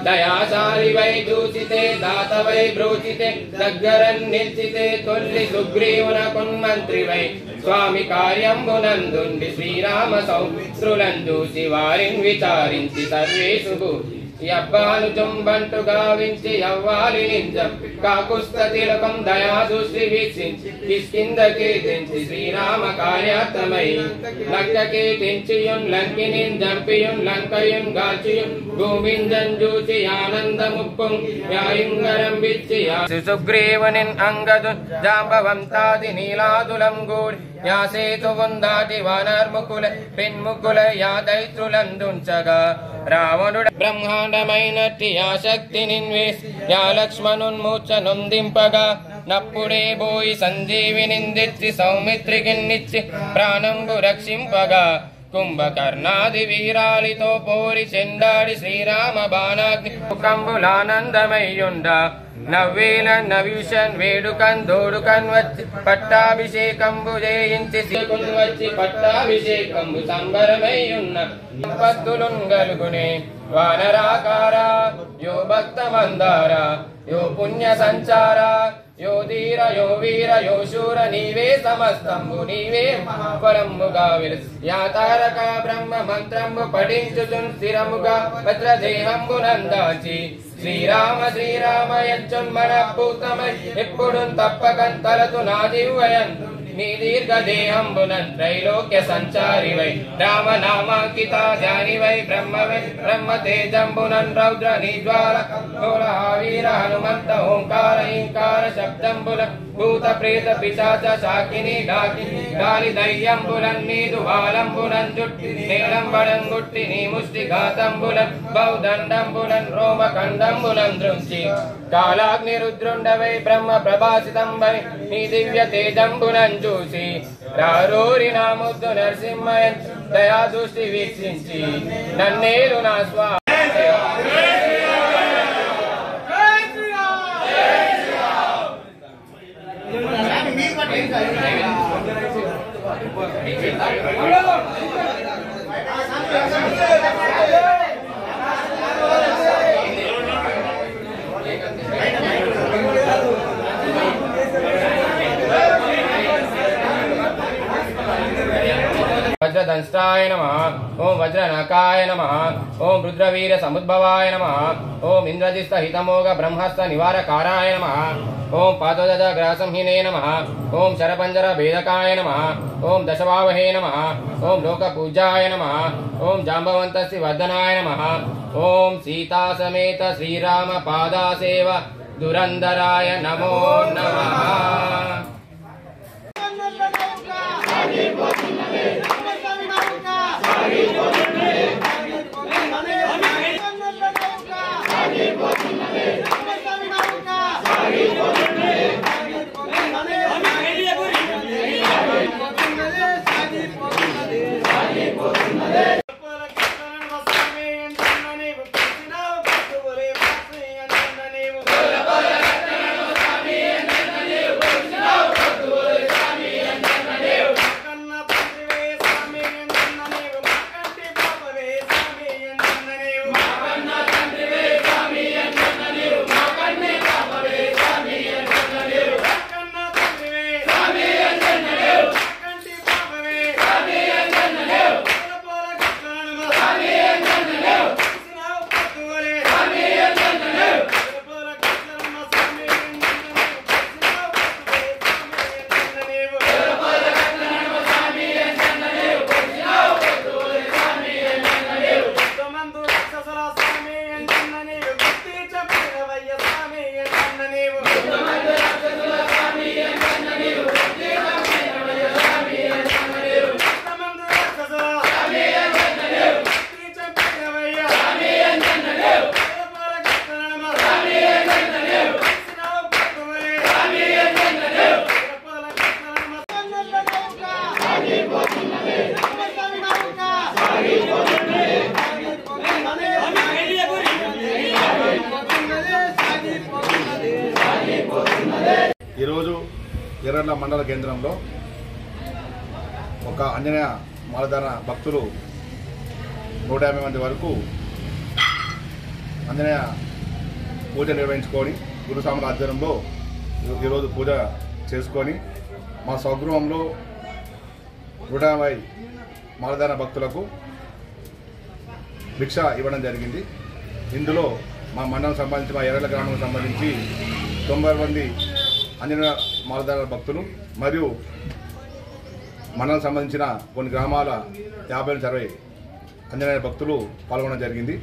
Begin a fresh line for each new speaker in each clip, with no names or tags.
దయాశాలి why చూచితే దాతవై బ్రోచితే దగ్గరన్ నిల్చితే తొల్లి సుగ్రీవునకున్మంత్రి why స్వామి కార్యంబునందుండి శ్రీరామ సౌమిత్రులను చూసి వారిని విచారించి సర్వేషు యబ్బాలు జుంబంటు గావించి యవ్వాలి నింజం కాకుస్త తిలకం దయాదృష్టి వీక్షించి కిష్కిందకి తెంచి శ్రీరామ కార్యార్థమై లంకకి తెంచియున్ లంకినిన్ జంపియున్ లంకయున్ గాల్చియున్ భూమింజం చూచి ఆనందముప్పం యాయుంగరం విచ్చి సుగ్రీవునిన్ అంగదున్ జాంబవంతాది నీలాదులం గూడి యాసేతువుందాటి వానర్ముకుల పెన్ముకుల యా దైత్రులందుంచగా రావణుడు బ్రహ్మాండమైనట్టి యా శక్తిని యా లక్ష్మణున్మూర్ఛ నొందింపగా నప్పుడే బోయి సంజీవినిందిచ్చి సౌమిత్రికిన్నిచ్చి ప్రాణంబు రక్షింపగా కుంభకర్ణాది వీరాలితో పోరి చెండాడి శ్రీరామ బాణాగ్ని కంబులానందమయ్యుండ నవ్వేల నవ్యుషన్ వేడుకన్ దోడుకన్ వచ్చి పట్టాభిషేకంబు చేయించి వచ్చి పట్టాభిషేకంబు సంబరమయ్యున్న పత్తులుంగలుగునే వానరాకార యో భక్త మందార యో పుణ్య సంచార యో ధీర యో వీర యో శూర నీవే సమస్తంబు నీవే పరంబుగా విలసి యా తారక బ్రహ్మ మంత్రంబు పఠించుచున్ స్థిరముగా వజ్రదేహంబు నందాచి శ్రీరామ శ్రీరామ యచ్చున్మన పూతమై ఎప్పుడు తప్పకన్ తలతు నాదివయన్ నీ దీర్ఘదేహంబునన్ త్రైలోక్య సంచారి వై రామనామాంకిత ధ్యాని వై బ్రహ్మ తేజంబునన్ రౌద్ర నిజ్వాల వీర హనుమంత ఓంకార ఇంకార శబ్దంబుల భూత ప్రేత పిశాచ శాకిని డాకిని గాలి దయ్యంబులన్ నీదు బాలంబులన్ జుట్టి నీలంబడంగుట్టి నీ ముష్టి ఘాతంబులన్ బౌదండంబులన్ రోమ ఖండంబులన్ దృంచి కాలాగ్ని రుద్రుండవై బ్రహ్మ ప్రభాసితం వై నీ దివ్య తేజంబులన్ చూసి రారూరి నా ముద్దు నరసింహయన్ దయా దృష్టి వీక్షించి నన్నేలు నా స్వా वज्रदंष्टाय नमः ओं वज्रनकाय नमः ओं रुद्रवीर समुद्भवाय नमः ओं इंद्रजित हितमोग ब्रह्मस्थ निवारकाराय नमः ओं पादोदज ग्रहसंहिने नमः ओं शरपंजर भेदकाय नमः ओं दशवावहे नमः ओं लोकपूजाय नमः ओं जाम्बवन्तस्य वर्धनाय नमः ओं सीता समेत श्रीराम पादासेव दुरंदराय नमो नमः।
ఎర్రర్ల మండల కేంద్రంలో ఒక ఆంజనేయ మాలధారణ భక్తులు 150 మంది వరకు ఆంజనేయ పూజ నిర్వహించుకొని గురుస్వాముల ఆధ్వర్యంలో ఈరోజు పూజ చేసుకొని మా స్వగృహంలో 150 మాలధార భక్తులకు భిక్ష ఇవ్వడం జరిగింది. ఇందులో మా మండలం సంబంధించి మా ఎర్రల గ్రామం సంబంధించి 90 మంది ఆంజనేయ మాలధార భక్తులు మరియు మండలం సంబంధించిన కొన్ని గ్రామాల 50-60 ఆంజనేయ భక్తులు పాల్గొనడం జరిగింది.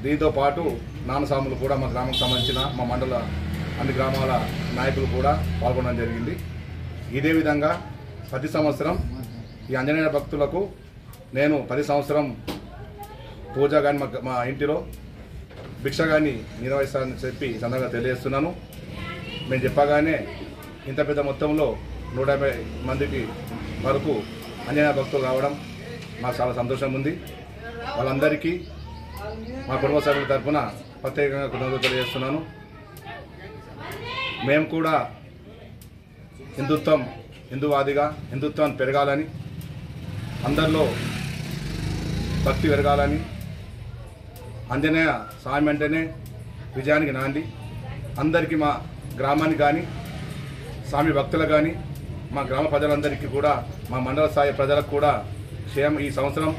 దీంతో పాటు నానసాములు కూడా మా గ్రామానికి సంబంధించిన మా మండల అన్ని గ్రామాల నాయకులు కూడా పాల్గొనడం జరిగింది. ఇదే విధంగా ప్రతి సంవత్సరం ఈ ఆంజనేయ భక్తులకు నేను ప్రతి సంవత్సరం పూజ కానీ మా ఇంటిలో భిక్ష కానీ నిర్వహిస్తానని చెప్పి ఈ సందర్భంగా తెలియజేస్తున్నాను. మేము చెప్పగానే ఇంత పెద్ద మొత్తంలో 150 మందికి వరకు ఆంజనేయ భక్తులు రావడం నాకు చాలా సంతోషం ఉంది. వాళ్ళందరికీ మా కుటుంబ సభ్యుల తరఫున ప్రత్యేకంగా కృతజ్ఞతలు తెలియజేస్తున్నాను. మేము కూడా హిందూవాదిగా హిందుత్వాన్ని పెరగాలని, అందరిలో భక్తి పెరగాలని, ఆంజనేయ స్వామి అంటేనే విజయానికి నాంది. అందరికీ మా గ్రామానికి కానీ స్వామి భక్తులకు కానీ మా గ్రామ ప్రజలందరికీ కూడా మా మండల స్థాయి ప్రజలకు కూడా ఈ సంవత్సరం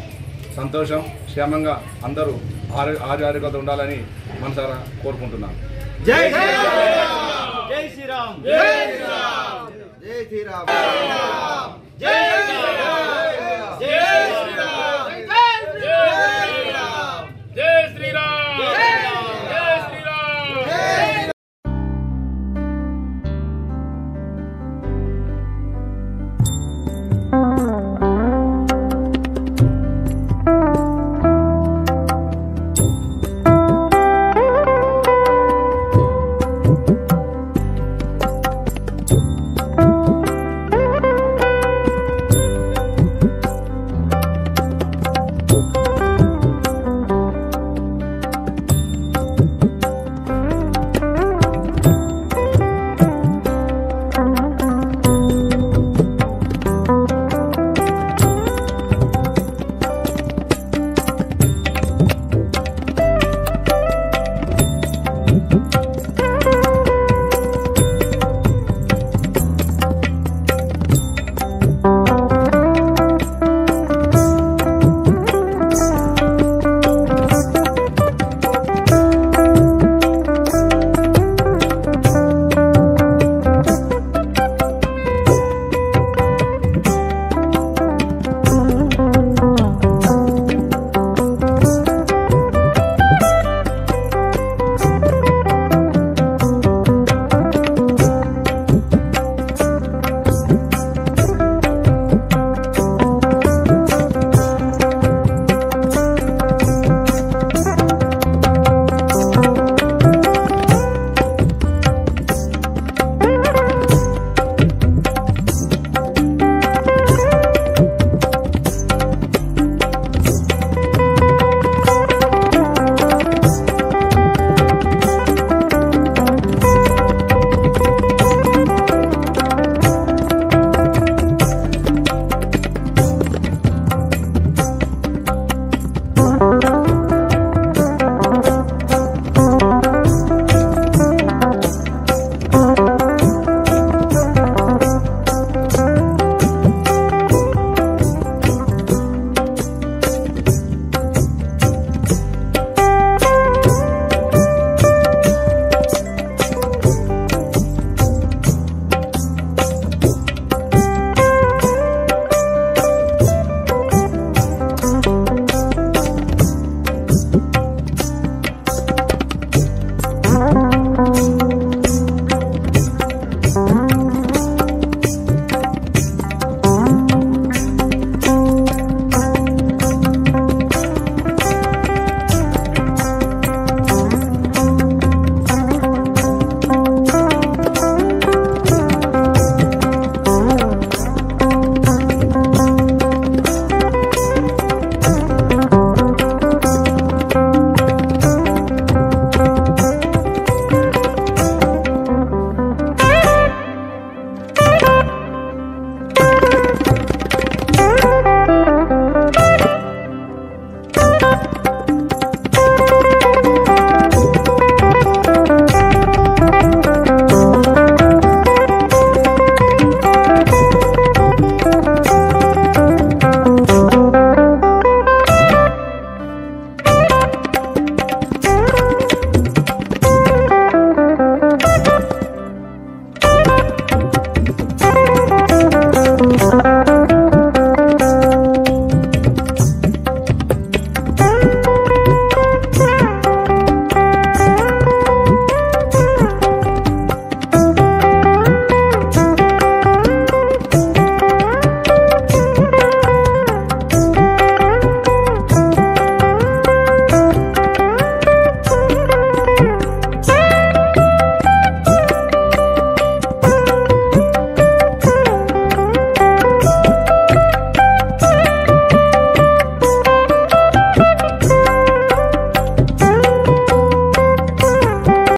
సంతోషం క్షేమంగా అందరూ ఆరోగ్యంగా ఉండాలని మనసారా కోరుకుంటున్నాను.
జై శ్రీరామ్, జై శ్రీరామ్, జై శ్రీరామ్, జై శ్రీరామ్, జై శ్రీరామ్.